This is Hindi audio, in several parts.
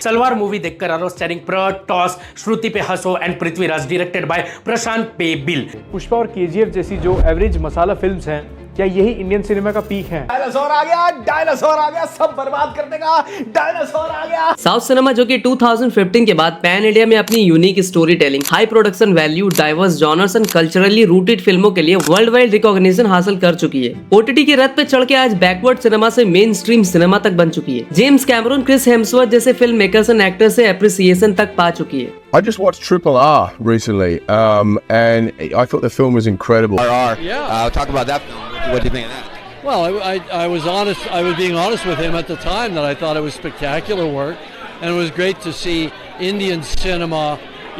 सलवार मूवी देखकर आरो स्टारिंग टॉस, श्रुति पे हंसो and Prithviraj, directed by Prashant payable. Pushpa और केजीएफ जैसी जो एवरेज मसाला फिल्म्स हैं, क्या यही इंडियन सिनेमा का पीक है? डायनासोर आ गया, सब बर्बाद कर देगा, डायनासोर आ गया। साउथ सिनेमा जो कि 2015 के बाद पैन इंडिया में अपनी unique story telling, high production value, diverse genres and culturally rooted फिल्मों के लिए वर्ल्ड वाइड रिकॉग्निशन हासिल कर चुकी है। ओटीटी की रथ पे चढ़ के आज बैकवर्ड सिनेमा से मेन स्ट्रीम सिनेमा तक बन चुकी है। जेम्स कैमरून, क्रिस हेम्सवर्थ जैसे फिल्म मेकर्स एंड एक्टर्स से एप्रिसिएशन तक पा चुकी है। I just watched Triple R recently, and I thought the film was incredible. Yeah. Talk about that film. What do you think of that? Well, I was honest. I was being honest with him at the time that I thought it was spectacular work, and it was great to see Indian cinema,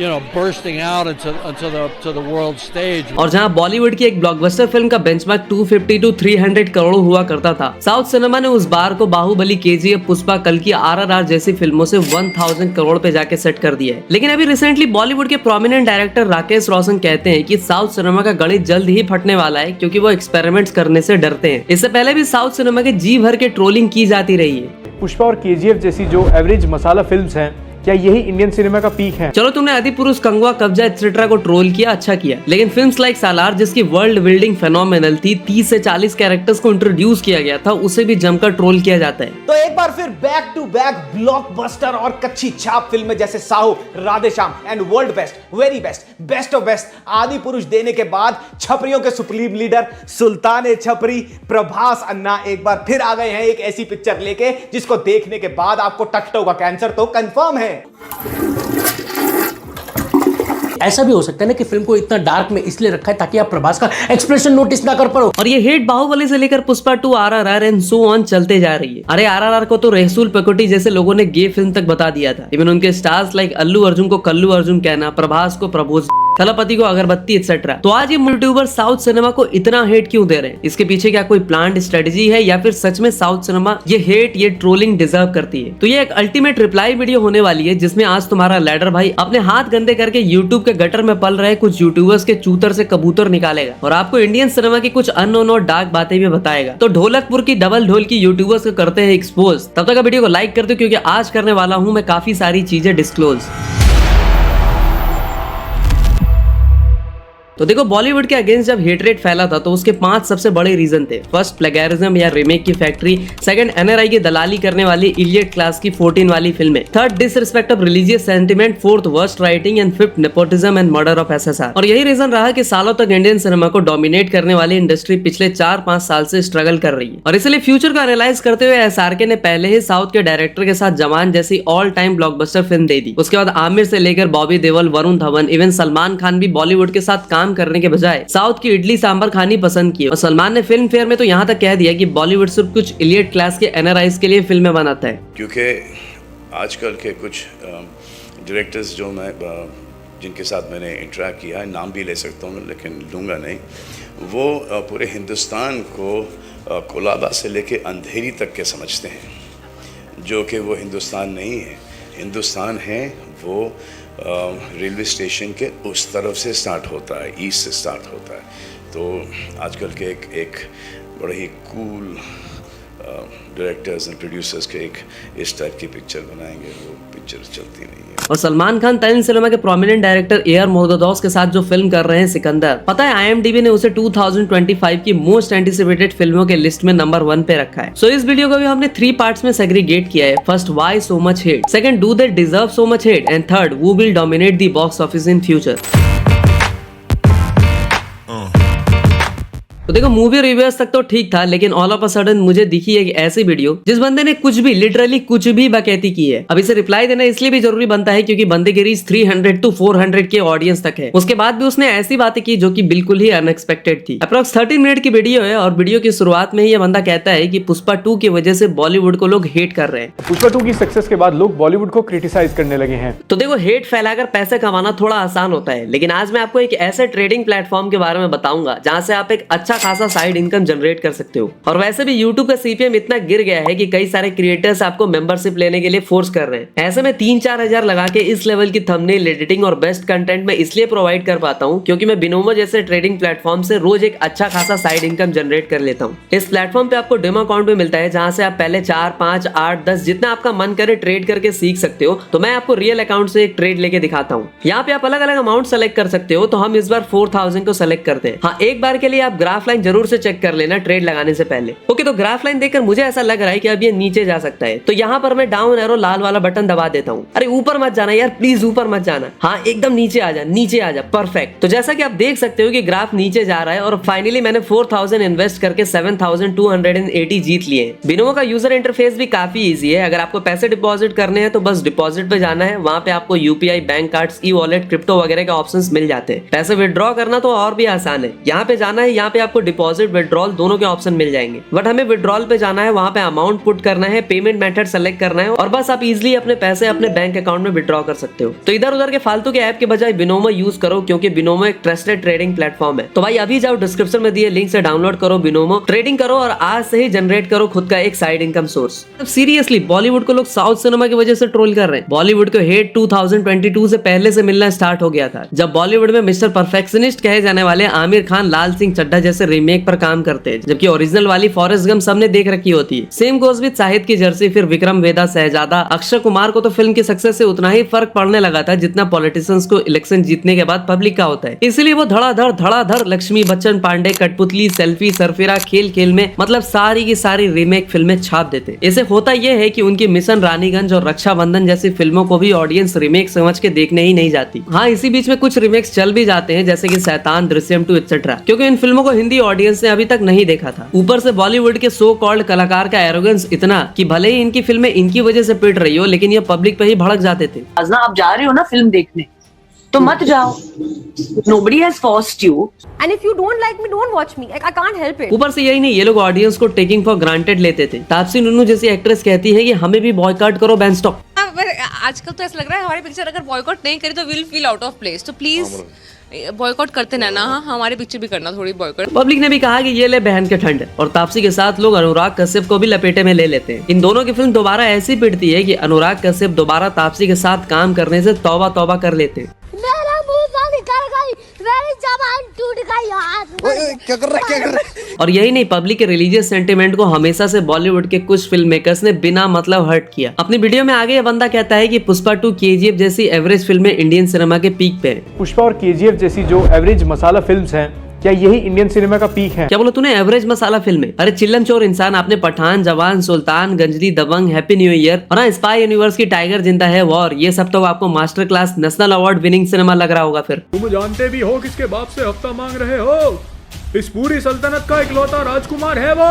you know, bursting out into the world stage. और जहां बॉलीवुड की एक ब्लॉकबस्टर फिल्म का बेंचमार्क 250 to 300 करोड़ हुआ करता था, साउथ सिनेमा ने उस बार को बाहुबली, केजीएफ, पुष्पा, कल्कि, आरआरआर जैसी फिल्मों से 1000 करोड़ पे जाके सेट कर दिया है। लेकिन अभी रिसेंटली बॉलीवुड के प्रोमिनेंट डायरेक्टर राकेश रोशन कहते हैं कि साउथ सिनेमा का गणित जल्द ही फटने वाला है, क्योंकि वो एक्सपेरिमेंट्स करने से डरते हैं। इससे पहले भी साउथ सिनेमा के जी भर के ट्रोलिंग की जाती रही है। पुष्पा और केजीएफ जैसी जो एवरेज मसाला फिल्म्स हैं, क्या यही इंडियन सिनेमा का पीक है? चलो, तुमने आदिपुरुष, कंगवा, कब्जा एक्सेट्रा को ट्रोल किया, अच्छा किया, लेकिन फिल्म्स लाइक सालार जिसकी वर्ल्ड बिल्डिंग फेनोमेनल थी, 30 से 40 कैरेक्टर्स को इंट्रोड्यूस किया गया था, उसे भी जमकर ट्रोल किया जाता है। तो एक बार फिर बैक टू बैक ब्लॉकबस्टर और कच्ची छाप फिल्में जैसे Sahu, Radheshyam and world best, very best, best of best, आदि पुरुष देने के बाद छपरियों के सुप्रीम लीडर सुल्तान छपरी प्रभास अन्ना एक बार फिर आ गए हैं एक ऐसी पिक्चर लेके जिसको देखने के बाद आपको टट्टों का कैंसर तो कंफर्म है। ऐसा भी हो सकता है ना कि फिल्म को इतना डार्क में इसलिए रखा है ताकि आप प्रभास का एक्सप्रेशन नोटिस ना कर पाओ। और ये हेट बाहुबली से लेकर Pushpa 2, RRR and so on चलते जा रही है। अरे आरआरआर को तो रसूल पकोटी जैसे लोगों ने गे फिल्म तक बता दिया था। इवन उनके स्टार्स लाइक अल्लू अर्जुन को कल्लू अर्जुन कहना, प्रभास को प्रभोज, थलापति को अगरबत्ती एक्सेट्रा। तो आज ये यूट्यूबर साउथ सिनेमा को इतना हेट क्यों दे रहे हैं? इसके पीछे क्या कोई प्लान्ड स्ट्रेटेजी है, या फिर सच में साउथ सिनेमा ये हेट, ये ट्रोलिंग डिजर्व करती है? तो ये एक अल्टीमेट रिप्लाई वीडियो होने वाली है, जिसमें आज तुम्हारा लैडर भाई अपने हाथ गंदे करके यूट्यूब के गटर में पल रहे कुछ यूट्यूबर्स के चूतर से कबूतर निकालेगा और आपको इंडियन सिनेमा की कुछ अननोन और डार्क बातें भी बताएगा। तो ढोलकपुर की डबल ढोल की यूट्यूबर्स को करते हैं एक्सपोज। तब तक वीडियो को लाइक कर दो, क्योंकि आज करने वाला हूं मैं काफी सारी चीजें डिस्क्लोज। तो देखो, बॉलीवुड के अगेंस्ट जब हेटरेट फैला था तो उसके 5 सबसे बड़े रीजन थे। फर्स्ट, प्लेगैरिज्म या रीमेक की फैक्ट्री। सेकंड, एनआरआई की दलाली करने वाली इलियट क्लास की 14 वाली फिल्में। Third, disrespect of religious sentiment. Fourth, worst writing. And fifth, nepotism and murder of SSR. और यही रीजन रहा कि सालों तक इंडियन सिनेमा को डोमिनेट करने वाली इंडस्ट्री पिछले 4-5 साल से स्ट्रगल कर रही है। और इसलिए फ्यूचर को एनालाइज करते हुए एसआरके ने पहले ही साउथ के डायरेक्टर के साथ जवान जैसी ऑल टाइम ब्लॉकबस्टर फिल्म दे दी। उसके बाद आमिर से लेकर बॉबी देओल, वरुण धवन, इवन सलमान खान भी बॉलीवुड के साथ काम करने के बजाय साउथ की इडली सांभर खानी पसंद की। और सलमान ने फिल्म फेयर में तो यहाँ तक कह दिया कि बॉलीवुड सिर्फ कुछ इलियट क्लास के एनआरआईज के लिए फिल्में बनाता है। क्योंकि आजकल के कुछ डायरेक्टर्स जो मैं जिनके साथ मैंने इंटरेक्ट किया है, नाम भी ले सकता हूँ लेकिन लूँगा नहीं, वो पूरे हिंदुस्तान को कोलाबा से लेके अंधेरी तक के समझते हैं, जो कि वो हिंदुस्तान नहीं है। हिंदुस्तान है वो रेलवे स्टेशन के उस तरफ से स्टार्ट होता है, ईस्ट से स्टार्ट होता है। तो आजकल के एक बड़े ही कूल डायरेक्टर्स एंड प्रोड्यूसर्स के एक इस टाइप की पिक्चर बनाएंगे, वो पिक्चर चलती नहीं है। और सलमान खान तेलुगु सिनेमा के prominent director A R Murugadoss के साथ जो फिल्म कर रहे हैं सिकंदर, पता है IMDb ने उसे 2025 की मोस्ट एंटिसिपेटेड फिल्मों के लिस्ट में नंबर 1 पे रखा है। सो इस वीडियो को भी हमने 3 पार्ट्स में सेग्रीगेट किया है। First, why so much hate. Second, do they deserve so much hate. And third, who will dominate the box office in future. तो देखो, मूवी रिव्यूअर्स तक तो ठीक था, लेकिन ऑल ऑफ अ सडन मुझे दिखी एक ऐसी वीडियो जिस बंदे ने कुछ भी, लिटरली कुछ भी बकैती की है। अब इसे रिप्लाई देना इसलिए भी जरूरी बनता है क्योंकि बंदे की रीच 300 to 400 के ऑडियंस तक है। उसके बाद भी उसने ऐसी बातें की जो कि बिल्कुल ही अनएक्सपेक्टेड थी। अप्रॉक्स 13 मिनट की वीडियो है और वीडियो की शुरुआत में ही ये बंदा कहता है कि पुष्पा 2 की वजह से बॉलीवुड को लोग हेट कर रहे हैं। पुष्पा 2 की सक्सेस के बाद लोग बॉलीवुड को क्रिटिसाइज करने लगे हैं। तो देखो, हेट फैलाकर पैसे कमाना थोड़ा आसान होता है, लेकिन आज मैं आपको एक ऐसे ट्रेडिंग प्लेटफॉर्म के बारे में बताऊंगा जहां से आप एक अच्छा अच्छा खासा साइड इनकम जनरेट कर सकते हो। और वैसे भी यूट्यूब का सीपीएम इतना गिर गया है कि कई सारे क्रिएटर्स आपको मेंबरशिप लेने के लिए फोर्स कर रहे हैं। ऐसे में 3-4 हजार लगा के इस लेवल की थंबनेल एडिटिंग और बेस्ट कंटेंट में इसलिए प्रोवाइड कर पाता हूँ क्योंकि मैं बिनोमो जैसे ट्रेडिंग प्लेटफॉर्म से रोज एक अच्छा खासा साइड इनकम जनरेट कर लेता हूँ। इस प्लेटफॉर्म पे आपको डेमो अकाउंट भी मिलता है जहाँ से आप पहले 4, 5, 8, 10 जितना आपका मन करे ट्रेड करके सीख सकते हो। तो मैं आपको रियल अकाउंट से एक ट्रेड लेके दिखाता हूँ। यहाँ पे आप अलग अलग अमाउंट सेलेक्ट कर सकते हो। तो हम इस बार 4000 को सेलेक्ट करते हैं। हाँ, एक बार के लिए आप ग्राफ लाइन जरूर से चेक कर लेना ट्रेड लगाने से पहले। ओके, तो ग्राफ लाइन देखकर मुझे ऐसा लग रहा है कि अब ये नीचे जा सकता है। तो यहाँ पर मैं डाउन एरो लाल वाला बटन दबा देता हूँ। अरे ऊपर मत जाना यार, प्लीज ऊपर मत जाना। हाँ, एकदम नीचे आ जा, नीचे आ जा। परफेक्ट। तो जैसा कि आप देख सकते हो कि ग्राफ नीचे जा रहा है और फाइनली मैंने 4000 इन्वेस्ट करके 7280 जीत लिए। बिनोमो का यूजर इंटरफेस भी काफी इजी है। अगर आपको पैसे डिपॉजिट करने हैं तो बस डिपॉजिट पे जाना है। वहां पे आपको UPI, bank cards, e wallet, crypto वगैरह का ऑप्शंस मिल जाते हैं। पैसे विड्रॉ करना तो और भी आसान है। यहाँ पे जाना है, यहाँ पे आपको डिपॉजिट, विड्रॉल दोनों के ऑप्शन मिल जाएंगे। बट हमें विड्रॉल पे जाना है, वहां पे अमाउंट पुट करना है, पेमेंट मेथड सेलेक्ट करना है और बस आप इजिली अपने पैसे अपने बैंक अकाउंट में विड्रॉ कर सकते हो। तो इधर उधर के फालतू के ऐप के बजाय बिनोमो यूज करो क्योंकि बिनोमो एक ट्रस्टेड ट्रेडिंग प्लेटफॉर्म है। तो भाई अभी जाओ डिस्क्रिप्शन में दिए लिंक से डाउनलोड करो बिनोमो, ट्रेडिंग करो और आज से ही जनरेट करो खुद का एक साइड इनकम सोर्स। अब सीरियसली बॉलीवुड को लोग साउथ सिनेमा की वजह से ट्रोल कर रहे हैं। बॉलीवुड को हेट 2022 से पहले से मिलना स्टार्ट हो गया था, जब बॉलीवुड में मिस्टर परफेक्शनिस्ट कहे जाने वाले आमिर खान लाल सिंह चड्ढा जैसे रीमेक पर काम करते हैं, जबकि ओरिजिनल वाली फॉरेस्ट गम सबने देख रखी होती है। सेम गोज विद शाहिद की जर्सी, फिर विक्रम वेदा, शहजादा, अक्षय कुमार को तो फिल्म की सक्सेस से उतना ही फर्क पड़ने लगा था जितना पॉलिटिशियंस को इलेक्शन जीतने के बाद पब्लिक का होता है। इसलिए वो धड़ाधड़ लक्ष्मी बच्चन, पांडे, कठपुतली, सेल्फी, सरफिरा, खेल खेल में मतलब सारी की सारी रीमेक फिल्में छाप देते। इसे होता यह है कि उनकी मिशन रानीगंज और रक्षाबंधन जैसी फिल्मों को भी ऑडियंस रीमेक समझ के देखने ही नहीं जाती। हाँ, इसी बीच में कुछ रीमेक्स चल भी जाते हैं जैसे कि शैतान, दृश्यम 2 एक्सेट्रा, क्योंकि इन फिल्मों को हिंदी ऑडियंस ने अभी तक नहीं देखा था। ऊपर से बॉलीवुड के सो कॉल्ड कलाकार का एरोगेंस इतना कि भले ही इनकी फिल्में इनकी वजह से पिट रही हो लेकिन ये पब्लिक पे ही भड़क जाते थे। आप जा रहे हो ना फिल्म देखने तो मत जाओ। Nobody has forced you. And if you don't like me, don't watch me. I can't help it. ऊपर से यही नहीं, ये लोग ऑडियंस को टेकिंग फॉर ग्रांटेड लेते थे। तापसी नुन्नू जैसी एक्ट्रेस कहती है कि हमें भी बॉयकॉट करो, बैन स्टॉप। आजकल तो ऐसा लग रहा है हमारी पिक्चर अगर बॉयकॉट नहीं करी तो will feel out of place. तो प्लीज बॉयकॉट करते ना हमारी पिक्चर भी करना थोड़ी बॉयकॉट। पब्लिक ने भी कहा कि ये ले बहन के ठंड, और तापसी के साथ लोग अनुराग कश्यप को भी लपेटे में ले लेते हैं। इन दोनों की फिल्म दोबारा ऐसी पिटती है कि अनुराग कश्यप दोबारा तापसी के साथ काम करने से तौबा तौबा कर लेते हैं। मेरा मुंह से निकल गई, मेरी जबान टूट गई यार। क्या कर रहा है? और यही नहीं, पब्लिक के रिलीजियस सेंटिमेंट को हमेशा से बॉलीवुड के कुछ फिल्म मेकर्स ने बिना मतलब हर्ट किया। अपनी वीडियो में आगे ये बंदा कहता है कि पुष्पा 2, केजीएफ जैसी एवरेज फिल्में इंडियन सिनेमा के पीक पे है। पुष्पा और केजीएफ जैसी जो एवरेज मसाला फिल्म्स हैं, क्या यही इंडियन सिनेमा का पीक है? क्या बोला तूने, एवरेज मसाला फिल्में? अरे चिल्लम चोर इंसान, आपने पठान, जवान, सुल्तान, गंजरी, दबंग, हैप्पी न्यू ईयर और स्पाई यूनिवर्स की टाइगर जिंदा है वॉर, ये सब तो आपको master class national award winning cinema लग रहा होगा। फिर तुम जानते भी हो किसके बाप से हफ्ता मांग रहे हो? इस पूरी सल्तनत का इकलौता राजकुमार है वो।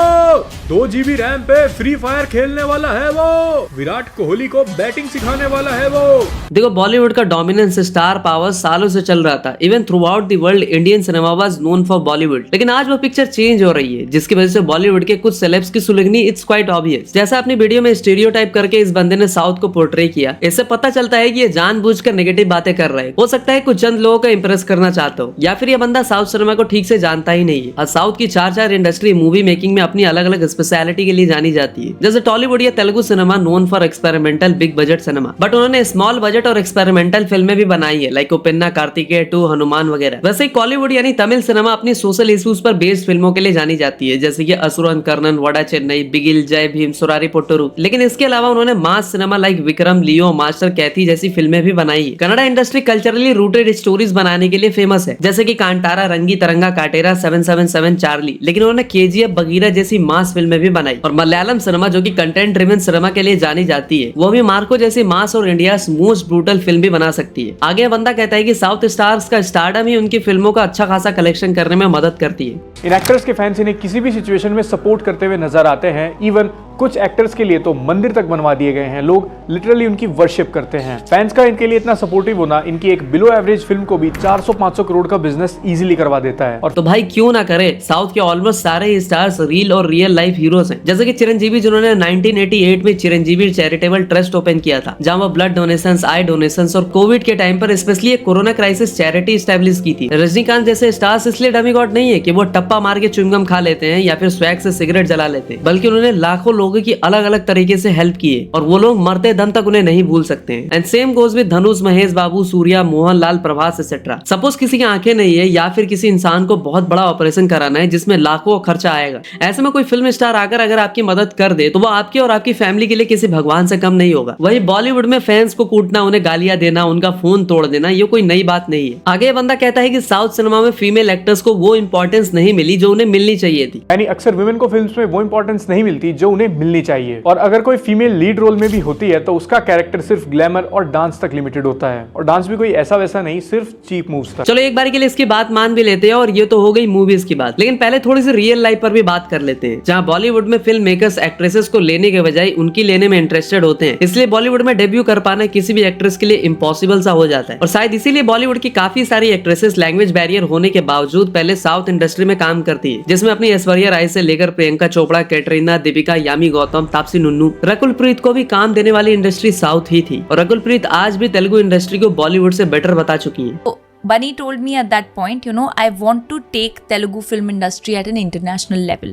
2 GB रैम पे फ्री फायर खेलने वाला है वो। विराट कोहली को बैटिंग सिखाने वाला है वो। देखो, बॉलीवुड का डोमिनेंस, स्टार पावर सालों से चल रहा था। Even through out the world Indian cinema was known for Bollywood. लेकिन आज वो पिक्चर चेंज हो रही है जिसकी वजह से बॉलीवुड के कुछ सेलेब्स की सुलगनी इट्स क्वाइट ऑब्वियस। जैसा अपनी वीडियो में स्टीरियोटाइप करके इस बंदे ने साउथ को पोर्ट्रे किया, इससे पता चलता है कि ये जानबूझकर नेगेटिव बातें कर रहा है। हो सकता है कुछ चंद लोगों को इंप्रेस करना चाहता हो, या फिर ये बंदा साउथ सिनेमा को ठीक से जानता ही नहीं है। और साउथ की 4 इंडस्ट्री मूवी मेकिंग में अपनी अलग अलग स्पेशलिटी के लिए जानी जाती है। जैसे टॉलीवुड या Telugu cinema known for experimental big budget cinema, but उन्होंने स्मॉल बजट और एक्सपेरिमेंटल फिल्में भी बनाई है, लाइक उपेन्ना, कार्तिकेय 2, हनुमान वगैरह। वैसे कॉलीवुड यानी तमिल सिनेमा अपनी सोशल इश्यूज पर बेस्ड फिल्मों के लिए जानी जाती है, जैसे कि असुरन, कर्णन, वड़ा चेन्नई, बिगिल, जय भीम, सुरारी पोट्टरू। लेकिन इसके अलावा उन्होंने मास सिनेमा लाइक विक्रम, लियो, मास्टर, कैथी जैसी फिल्में भी बनाई है। Kannada industry culturally rooted stories बनाने के लिए फेमस है, जैसे कि कांतारा, रंगी तरंगा, काटेरा, 777 चार्ली। लेकिन उन्होंने केजीएफ, बगीरा जैसी मास फिल्में भी बनाई। और मलयालम सिनेमा जो कि कंटेंट ड्रिवन सिनेमा के लिए जानी जाती है, वो भी मार्को जैसी मास और इंडिया मोस्ट ब्रूटल फिल्म भी बना सकती है। आगे बंदा कहता है कि साउथ स्टार्स का स्टारडम ही उनकी फिल्मों का अच्छा खासा कलेक्शन करने में मदद करती है। इन एक्टर्स के फैंस इन्हें किसी भी सिचुएशन में सपोर्ट करते हुए नजर आते हैं, इवन कुछ एक्टर्स के लिए तो मंदिर तक बनवा दिए गए हैं, लोग लिटरली उनकी वर्शिप करते हैं। फैंस का इनके लिए इतना सपोर्टिव होना इनकी एक बिलो एवरेज फिल्म को भी 400-500 करोड़ का बिजनेस इजीली करवा देता है। और तो भाई क्यों ना करे, साउथ के ऑलमोस्ट सारे ही स्टार्स रील और रियल लाइफ हीरोज हैं। जैसे कि चिरंजीवी जिन्होंने 1988 में चिरंजीवी चैरिटेबल ट्रस्ट ओपन किया था, जहां वो ब्लड डोनेशंस, आई डोनेशंस और कोविड के टाइम पर specially corona crisis charity establish की थी। रजनीकांत जैसे स्टार्स इसलिए डेमिगॉड नहीं है कि वो टप्पा मार के च्युइंगम खा लेते हैं या फिर स्वैग से सिगरेट जला लेते हैं, बल्कि उन्होंने लाखों लोगों की अलग अलग तरीके से हेल्प की है और वो लोग मरते दम तक उन्हें नहीं भूल सकते हैं। And same goes with Dhanush, Mahesh Babu, Surya, Mohanlal, Prabhas etcetera. Suppose किसी की आंखें नहीं है या फिर किसी इंसान को बहुत बड़ा ऑपरेशन कराना है जिसमें लाखों खर्चा आएगा, ऐसे में कोई फिल्म स्टार आकर अगर आपकी मदद कर दे तो वो आपकी और आपकी फैमिली के लिए किसी भगवान से कम नहीं होगा। वही बॉलीवुड में फैंस को कूटना, उन्हें गालियां देना, उनका फोन तोड़ देना, ये कोई नई बात नहीं है। आगे ये बंदा कहता है कि साउथ सिनेमा में फीमेल एक्टर्स को वो इंपॉर्टेंस नहीं मिली जो उन्हें मिलनी चाहिए थी। यानी अक्सर वुमेन को फिल्म्स में वो इंपॉर्टेंस नहीं मिलती जो उन्हें मिलनी चाहिए, और अगर कोई फीमेल लीड रोल में भी होती है तो उसका कैरेक्टर सिर्फ ग्लैमर और डांस तक लिमिटेड होता है, और डांस भी कोई ऐसा वैसा नहीं, सिर्फ चीप मूव्स तक। चलो एक बार के लिए इसकी बात मान भी लेते हैं, और ये तो हो गई मूवीज की बात, लेकिन पहले थोड़ी सी रियल लाइफ पर भी बात कर लेते हैं, जहां बॉलीवुड में फिल्म मेकर्स एक्ट्रेसेस को लेने के बजाय उनकी लेने में इंटरेस्टेड होते हैं। इसलिए बॉलीवुड में डेब्यू कर पाना किसी भी एक्ट्रेस के लिए इम्पॉसिबल सा हो जाता है, और शायद इसीलिए बॉलीवुड की काफी सारी एक्ट्रेसेस लैंग्वेज बैरियर होने के बावजूद पहले साउथ इंडस्ट्री में काम करती है, जिसमें अपनी ऐश्वर्या राय से लेकर प्रियंका चोपड़ा, कैटरीना, दीपिका, यामी गौतम, तापसी नुन्नू, रकुल प्रीत को भी काम देने वाली इंडस्ट्री साउथ ही थी, और रकुल प्रीत आज भी तेलुगु इंडस्ट्री को बॉलीवुड से बेटर बता चुकी है। Bunny told me at that point, you know, I want to take Telugu film industry at an international level.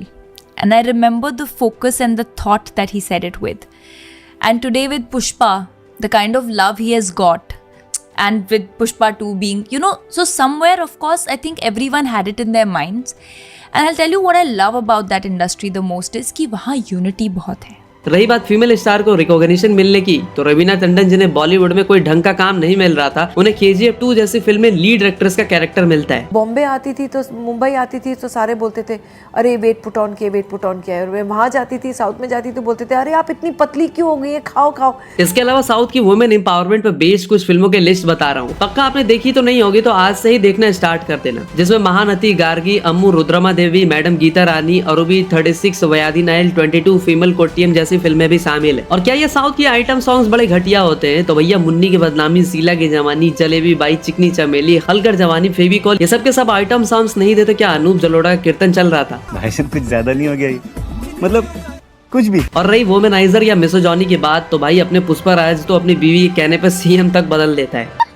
And I remember the focus and the thought that he said it with. And today with Pushpa, the kind of love he has got, and with Pushpa 2 being, you know, so somewhere of course I think everyone had it in their minds. And I'll tell you what I love about that industry the most is कि वहाँ unity बहुत है। रही बात फीमेल स्टार को रिकॉग्निशन मिलने की, तो रवीना टंडन जिन्हें बॉलीवुड में कोई ढंग का काम नहीं मिल रहा था, उन्हें KGF 2 जैसी फिल्म में लीड एक्ट्रेस का कैरेक्टर मिलता है। बॉम्बे आती थी तो मुंबई आती थी तो सारे बोलते थे अरे वेट पुट ऑन किया, और मैं वहां जाती थी, साउथ में जाती तो बोलते थे अरे आप इतनी पतली क्यों हो गई है, खाओ खाओ। इसके अलावा साउथ की वुमेन एम्पावरमेंट पर बेस्ड कुछ फिल्मों के लिस्ट बता रहा हूँ, पक्का आपने देखी तो नहीं होगी, तो आज से ही देखना स्टार्ट कर देना, जिसमें महानती गार्गी, अम्मू, रुद्रमा देवी, मैडम गीता रानी, अरूबी 36, वयादी नायल 22, फीमेल कोट्टियम जैसी फिल्में भी शामिल। और क्या ये साउथ के आइटम सॉन्ग्स बड़े घटिया होते हैं? तो भैया मुन्नी की बदनामी, शीला की जवानी, जलेबी बाई, चिकनी चमेली, हलकर जवानी, फेविकॉल, ये सब के सब आइटम सॉन्ग्स नहीं थे तो क्या अनूप जलोटा का कीर्तन चल रहा था? भाई साहब कुछ ज्यादा नहीं हो गया ये? मतलब कुछ भी। और रही वोमेनाइजर या मिसोजॉनी की बात, तो भाई अपने पुष्पा राज तो अपनी बीवी के कहने पर CM तक बदल देता है।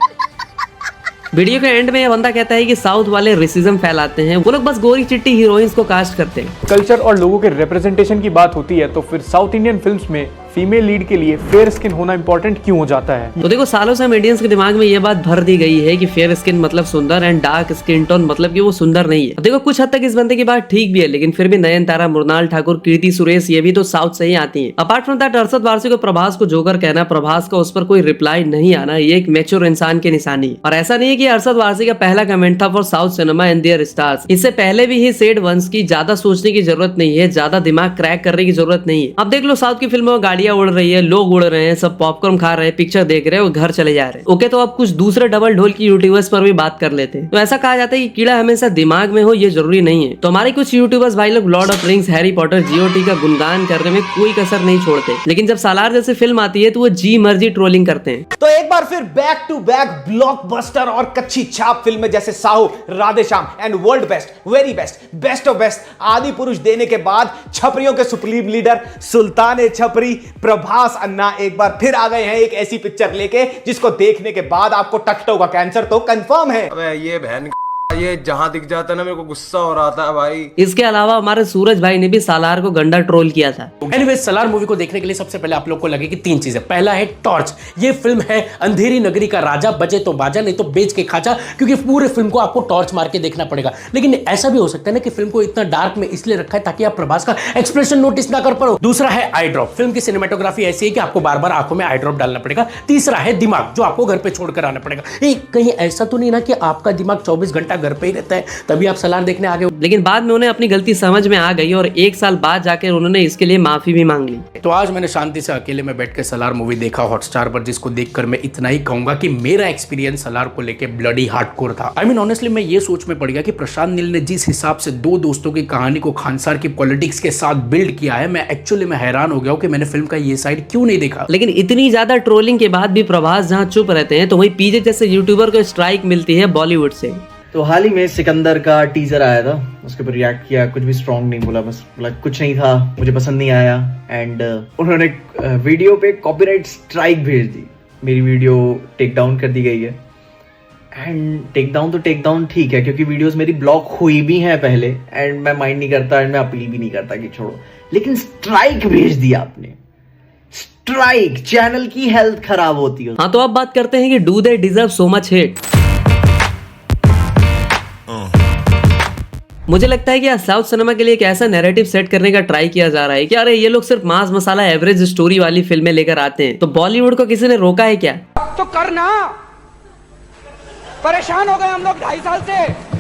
वीडियो के एंड में यह बंदा कहता है कि साउथ वाले रेसिज्म फैलाते हैं, वो लोग बस गोरी चिट्टी हीरोइंस को कास्ट करते हैं। कल्चर और लोगों के रिप्रेजेंटेशन की बात होती है तो फिर साउथ इंडियन फिल्म्स में फीमेल लीड के लिए फेयर स्किन होना इंपॉर्टेंट क्यों हो जाता है? तो देखो सालों से हम इंडियंस के दिमाग में ये बात भर दी गई है कि फेयर स्किन मतलब सुंदर एंड डार्क स्किन टोन मतलब कि वो सुंदर नहीं है। देखो कुछ हद तक इस बंदे की बात ठीक भी है, लेकिन फिर भी नयनतारा, मृणाल ठाकुर, कीर्ति सुरेश ये भी तो साउथ से ही आती हैं। Apart from that Arshad Warsi को प्रभास को जोकर कहना, प्रभास का उस पर कोई रिप्लाई नहीं आना, ये एक मैच्योर इंसान की निशानी है। और ऐसा नहीं है कि अरशद वारसी का पहला कमेंट था for south cinema and their stars. इससे पहले भी ही सेड वंस की ज्यादा सोचने की जरूरत नहीं है, ज्यादा दिमाग क्रैक करने की जरूरत नहीं है। अब देख लो साउथ की फिल्मों में गाड़ियां उड़ रही है, लोग उड़ रहे हैं, सब पॉपकॉर्न खा रहे हैं, पिक्चर देख रहे हैं और घर चले जा रहे हैं। ओके, तो अब कुछ दूसरे डबल ढोल की यूट्यूबर्स पर भी बात कर लेते हैं। तो ऐसा कहा जाता है कि कीड़ा हमेशा दिमाग में हो, ये जरूरी नहीं है। तो हमारे कुछ यूट्यूबर्स भाई लोग Lord of rings, Harry Potter, GOT का गुणगान करने में कोई कसर नहीं छोड़ते, लेकिन जब सालार जैसी फिल्म आती है तो वो जी मर्जी ट्रोलिंग करते हैं। तो एक बार फिर बैक टू बैक ब्लॉकबस्टर और कच्ची छाप फिल्में जैसे Sahu, Radheshyam and world best, very best, best of best, आदि पुरुष देने के बाद छपरियों के सुप्रीम लीडर सुल्तान छपरी प्रभास अन्ना एक बार फिर आ गए हैं एक ऐसी पिक्चर लेके जिसको देखने के बाद आपको टट्टों का कैंसर तो कंफर्म है। अबे ये बहन ये जहां दिख जाता है ना मेरे को गुस्सा हो रहा था भाई। इसके अलावा हमारे सूरज भाई ने भी सालार को गंदा ट्रोल किया था। एनीवेज सालार मूवी को देखने के लिए सबसे पहले आप लोग को लगेगी 3 चीजें। पहला है टॉर्च। ये फिल्म है अंधेरी नगरी का राजा, बजे तो बाजा नहीं तो बेच के खाजा, क्योंकि पूरे फिल्म को आपको टॉर्च मार के देखना पड़ेगा। लेकिन ऐसा भी हो सकता है ना कि फिल्म को इतना डार्क में इसलिए रखा है ताकि आप प्रभास का एक्सप्रेशन नोटिस ना कर पाओ। दूसरा है आई ड्रॉप। फिल्म की सिनेमेटोग्राफी ऐसी है कि आपको बार बार आंखों में आई ड्रॉप डालना पड़ेगा। तीसरा है दिमाग, जो आपको घर पे छोड़कर आना पड़ेगा। कहीं ऐसा तो नहीं ना कि आपका दिमाग 24 घंटा घर पे ही रहता है, तभी आप सलार देखने आ गए। लेकिन बाद में उन्हें अपनी गलती समझ में आ गई और 1 साल बाद जाकर उन्होंने इसके लिए माफी भी मांग ली। तो आज मैंने शांति से अकेले में बैठ के सलार मूवी देखा हॉटस्टार पर, जिसको देखकर मैं इतना ही कहूंगा कि मेरा एक्सपीरियंस सलार को लेके ब्लडी हार्डकोर था। आई मीन ऑनेस्टली मैं ये सोच में पड़ गया कि प्रशांत नील ने जिस हिसाब से 2 दोस्तों की कहानी को खानसार की पॉलिटिक्स के साथ बिल्ड किया है, मैं एक्चुअली में हैरान हो गया हूं कि मैंने फिल्म का ये साइड क्यों नहीं देखा। लेकिन इतनी ज्यादा ट्रोलिंग के बाद भी प्रभास जहां चुप रहते हैं, तो वहीं पीजे जैसे यूट्यूबर को स्ट्राइक मिलती है बॉलीवुड से। तो हाल ही में सिकंदर का टीजर आया था, उसके ऊपर रिएक्ट किया, कुछ भी स्ट्रॉन्ग नहीं बोला, बस बोला कुछ नहीं था, मुझे पसंद नहीं आया। एंड उन्होंने वीडियो पे कॉपीराइट स्ट्राइक भेज दी, मेरी वीडियो टेक डाउन कर दी गई है। एंड टेक डाउन ठीक है, क्योंकि वीडियोस मेरी ब्लॉक हुई भी हैं पहले, एंड मैं माइंड नहीं करता, एंड मैं अपील भी नहीं करता कि छोड़ो, लेकिन स्ट्राइक भेज दिया आपने। स्ट्राइक, चैनल की हेल्थ खराब होती है। हाँ, तो अब बात करते हैं कि do they deserve so much hate. मुझे लगता है कि साउथ सिनेमा के लिए एक ऐसा नैरेटिव सेट करने का ट्राई किया जा रहा है कि अरे ये लोग सिर्फ मास मसाला एवरेज स्टोरी वाली फिल्में लेकर आते हैं, तो बॉलीवुड को किसी ने रोका है क्या? तो करना, परेशान हो गए हम लोग 2.5 साल से,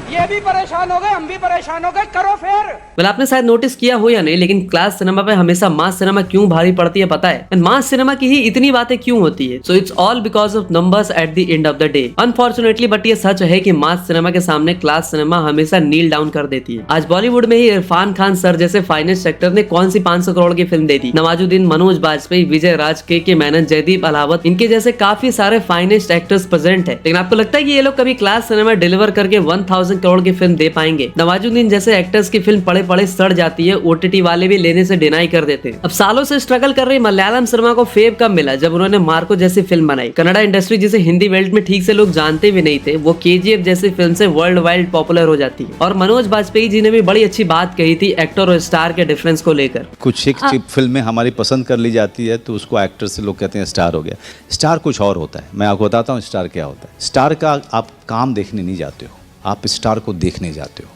ये भी परेशान हो गए, हम भी परेशान हो गए, करो फिर। वेल, आपने शायद नोटिस किया हो या नहीं, लेकिन क्लास सिनेमा पे हमेशा मास सिनेमा क्यों भारी पड़ती है पता है? एंड मास सिनेमा की ही इतनी बातें क्यों होती है? So it's all because of numbers at the end of the day. Unfortunately but ये सच है कि मास सिनेमा के सामने क्लास सिनेमा हमेशा नील डाउन कर देती है। आज बॉलीवुड में ही इरफान खान सर जैसे फाइनेंस्ट एक्टर ने कौन सी 500 करोड़ की फिल्म दे दी? नवाजुद्दीन, मनोज बाजपेयी, विजय राज, के मेनन, जयदीप अलावत, इनके जैसे काफी सारे फाइनेस्ट एक्टर्स प्रेजेंट है। लेकिन आपको लगता है कि ये लोग कभी क्लास सिनेमा डिलीवर करके 1000 करोड़ की फिल्म दे पाएंगे? नवाजुद्दीन जैसे एक्टर्स की फिल्म पड़े पड़े सड़ जाती है, ओटीटी वाले भी लेने से डिनाई कर देते हैं। अब सालों से स्ट्रगल कर रही मलयालम सिनेमा को फेव कब मिला? जब उन्होंने मार्को जैसी फिल्म बनाई। कन्नड़ा इंडस्ट्री जिसे हिंदी बेल्ट में ठीक से लोग जानते भी नहीं थे, वो केजीएफ जैसी फिल्म से वर्ल्ड वाइड पॉपुलर हो जाती है। और मनोज बाजपेयी जी ने भी बड़ी अच्छी बात कही थी एक्टर और स्टार के डिफरेंस को लेकर। कुछ एक फिल्में हमारी पसंद कर ली जाती है तो उसको एक्टर से लोग कहते हैं स्टार हो गया। स्टार कुछ और होता है, मैं आपको बताता हूँ स्टार क्या होता है। स्टार का आप काम देखने नहीं जाते हो, आप स्टार को देखने जाते हो।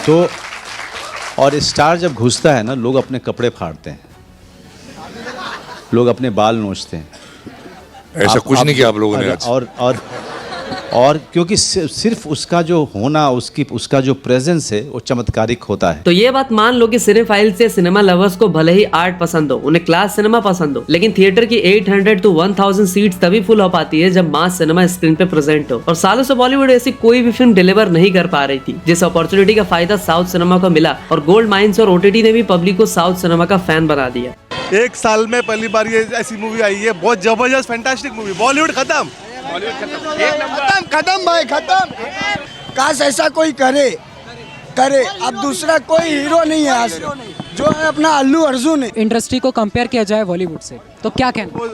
तो और स्टार जब घुसता है ना, लोग अपने कपड़े फाड़ते हैं, लोग अपने बाल नोचते हैं। ऐसा कुछ नहीं किया आप लोगों ने आज। और क्योंकि सिर्फ उसका जो होना, उसका जो प्रेजेंस है वो चमत्कारिक होता है। तो ये बात मान लो कि सिनेफाइल्स या सिनेमा लवर्स को भले ही आर्ट पसंद हो, उन्हें क्लास सिनेमा पसंद हो, लेकिन थिएटर की 800 to 1000 सीट्स तभी फुल हो पाती है जब मास सिनेमा स्क्रीन पे प्रेजेंट हो। और सालों से बॉलीवुड ऐसी कोई भी फिल्म डिलीवर नहीं कर पा रही थी, जिस अपॉर्चुनिटी का फायदा साउथ सिनेमा को मिला। और गोल्ड माइंस और ओटीटी ने भी पब्लिक को साउथ सिनेमा का फैन बना दिया। 1 साल में पहली बार ये ऐसी मूवी आई है, बहुत जबरदस्त फैंटास्टिक मूवी। बॉलीवुड खत्म, खत्म भाई, खत्म। काश ऐसा कोई करे। अब दूसरा कोई हीरो नहीं है आज, जो है अपना अल्लू अर्जुन है। इंडस्ट्री को कंपेयर किया जाए बॉलीवुड से तो क्या कहना?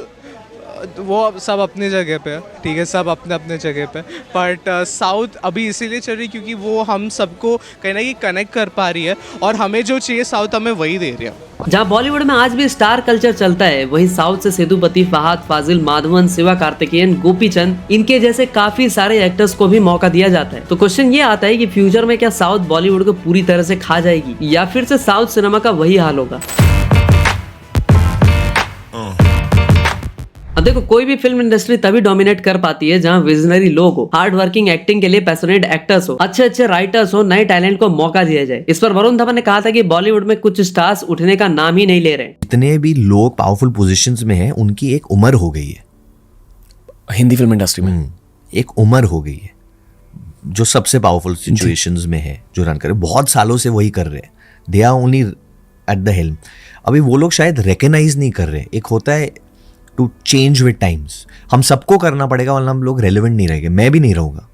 वो सब अपनी जगह पे है, ठीक है, सब अपने अपने जगह पे। बट साउथ अभी इसीलिए चल रही क्योंकि वो हम सबको कहीं ना कहीं कनेक्ट कर पा रही है, और हमें जो चाहिए साउथ हमें वही दे रही है। जहाँ बॉलीवुड में आज भी स्टार कल्चर चलता है, वहीं साउथ से सेतुपति, फहाद फाजिल, माधवन, शिवा कार्तिकेयन, गोपीचंद, इनके जैसे काफी सारे एक्टर्स को भी मौका दिया जाता है। तो क्वेश्चन ये आता है कि फ्यूचर में क्या साउथ बॉलीवुड को पूरी तरह से खा जाएगी, या फिर से साउथ सिनेमा का वही हाल होगा? अब देखो, कोई भी फिल्म इंडस्ट्री तभी डोमिनेट कर पाती है जहां विजनरी लोग हो, हार्ड वर्किंग एक्टिंग के लिए पैशनेट एक्टर्स हो, अच्छे राइटर्स हो, नए टैलेंट को मौका दिया जाए। इस पर वरुण धवन ने कहा था कि बॉलीवुड में कुछ स्टार्स उठने का नाम ही नहीं ले रहे। जितने भी लोग पावरफुल पोजीशंस में हैं, उनकी एक उम्र हो गई है। हिंदी फिल्म इंडस्ट्री में एक उम्र हो गई है, जो सबसे पावरफुल सिचुएशंस में है, जो रन करे, बहुत सालों से वही कर रहे हैं। They are only at the helm. अभी वो लोग शायद रिकग्नाइज नहीं कर रहे। एक होता है टू चेंज विद टाइम्स, हम सबको करना पड़ेगा, वरना हम लोग रेलेवेंट नहीं रहेंगे। मैं भी नहीं रहूंगा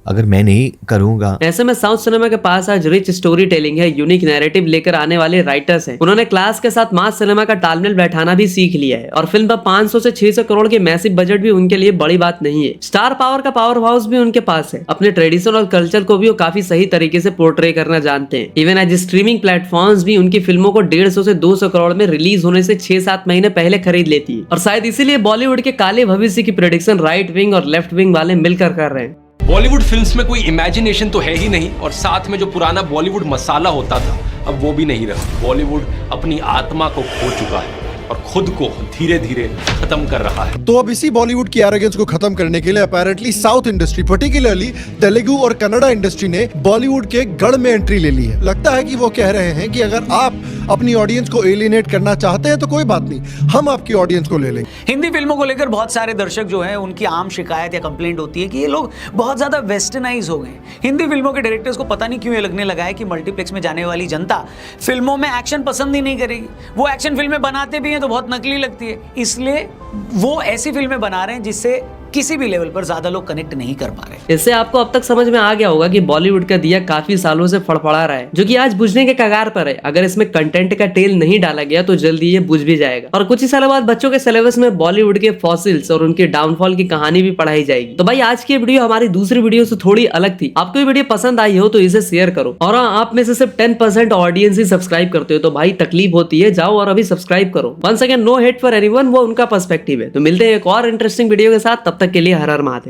अगर मैं नहीं करूंगा। ऐसे में साउथ सिनेमा के पास आज रिच स्टोरी टेलिंग है, यूनिक नैरेटिव लेकर आने वाले राइटर्स हैं। उन्होंने क्लास के साथ मास सिनेमा का तालमेल बैठाना भी सीख लिया है, और फिल्म पर 500 से 600 करोड़ के मैसिव बजट भी उनके लिए बड़ी बात नहीं है। स्टार पावर का पावर हाउस भी उनके पास है। अपने ट्रेडिशन और कल्चर को भी वो काफी सही तरीके से पोर्ट्रे करना जानते हैं। इवन आज स्ट्रीमिंग प्लेटफॉर्म्स भी उनकी फिल्मों को 150 से 200 करोड़ में रिलीज होने से 6-7 महीने पहले खरीद लेती है। और शायद इसीलिए बॉलीवुड के काले भविष्य की प्रेडिक्शन राइट विंग और लेफ्ट विंग वाले मिलकर कर रहे हैं। बॉलीवुड फिल्म्स में कोई इमेजिनेशन तो है ही नहीं, और साथ में जो पुराना बॉलीवुड मसाला होता था अब वो भी नहीं रहा। बॉलीवुड अपनी आत्मा को खो चुका है। और खुद को धीरे धीरे खत्म कर रहा है। तो अब इसी बॉलीवुड की एरोगेंस को खत्म करने के लिए apparently south industry, particularly Telugu और कन्नड़ा इंडस्ट्री ने बॉलीवुड के गढ़ में एंट्री ले ली है। लगता है कि वो कह रहे हैं कि अगर आप अपनी ऑडियंस को एलिनेट करना चाहते हैं तो कोई बात नहीं, हम आपकी ऑडियंस को ले लेंगे। हिंदी फिल्मों को लेकर बहुत सारे दर्शक जो हैं उनकी आम शिकायत या कंप्लेंट होती है कि ये लोग बहुत ज्यादा वेस्टर्नाइज हो गए। हिंदी फिल्मों के डायरेक्टर्स को पता नहीं क्यों ये लगने लगा है कि मल्टीप्लेक्स में जाने वाली जनता फिल्मों में एक्शन पसंद ही नहीं करेगी। वो एक्शन फिल्में बनाते भी हैं तो बहुत नकली लगती है, इसलिए वो ऐसी फिल्में बना रहे हैं जिससे किसी भी लेवल पर ज्यादा लोग कनेक्ट नहीं कर पा रहे। इससे आपको अब तक समझ में आ गया होगा कि बॉलीवुड का दिया काफी सालों से फड़फड़ा रहा है, जो कि आज बुझने के कगार पर है। अगर इसमें कंटेंट का तेल नहीं डाला गया तो जल्दी ये बुझ भी जाएगा। और कुछ ही सालों बाद बच्चों के सिलेबस में बॉलीवुड के फॉसिल्स और उनके डाउनफॉल की कहानी भी पढ़ाई जाएगी। तो भाई आज की वीडियो हमारी दूसरी वीडियो से थोड़ी अलग थी। आपको ये वीडियो पसंद आई हो तो इसे शेयर करो। और आप में से सिर्फ 10% ऑडियंस ही सब्सक्राइब करते हो, तो भाई तकलीफ होती है, जाओ और अभी सब्सक्राइब करो। Once again no hate for anyone, वो उनका पर्सपेक्टिव है। तो मिलते हैं एक और इंटरेस्टिंग वीडियो के साथ, तब तक के लिए हर हर महादेव।